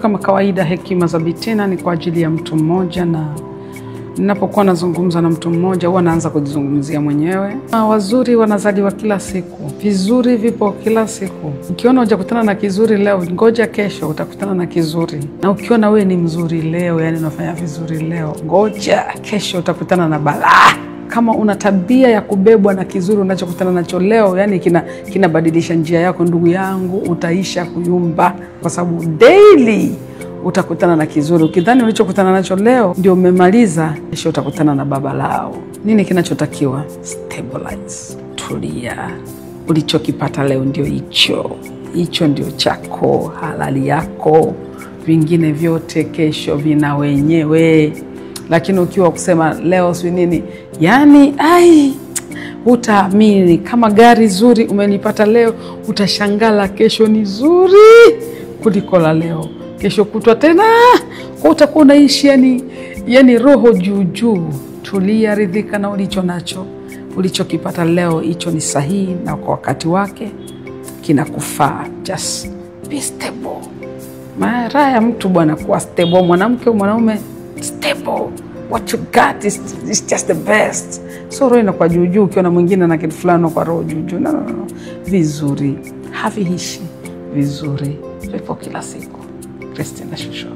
Kama kawaida hekima za Bitina ni kwa ajili ya mtu mmoja, na ninapokuwa nazungumza na mtu mmoja huwa naanza kujizungumzia mwenyewe. Wazuri wanazaliwa kila siku, vizuri vipo kila siku. Ukiona hujakutana na kizuri leo, ngoja kesho utakutana na kizuri. Na ukiona wewe ni mzuri leo, yani unafanya vizuri leo, ngoja kesho utakutana na balaa. Kama una tabia ya kubebwa na kizuri unachokutana nacho leo, yani kinabadilisha njia yako, ndugu yangu, utaisha kuyumba, kwa sababu daily utakutana na kizuri. Ukidhani ulichokutana nacho leo ndio umemaliza, kesho utakutana na baba lao. Nini kinachotakiwa? Stabilize, tulia. Ulichokipata leo ndio hicho ndio chako, halali yako. Vingine vyote kesho vina wenyewe. Lakini ukiwa kusema leo si nini, yani utaamini. Kama gari zuri umenipata leo, utashangala kesho ni zuri kuliko la leo. Kesho kutwa tena kwa utakuwa unaishi yani roho juu. Tulia, ridhika na ulicho nacho. Ulichokipata leo hicho ni sahihi na kwa wakati wake kinakufaa. Just be stable. Mara ya mtu bwana kuwa stable, mwanamke au mwanaume stable. What you got is just the best. So roho inakuwa juu ukiona mwingine na kitu fulani kwa roho juu. No. Vizuri. Haviishi vizuri. Vipo kila siku. Christina Shusho.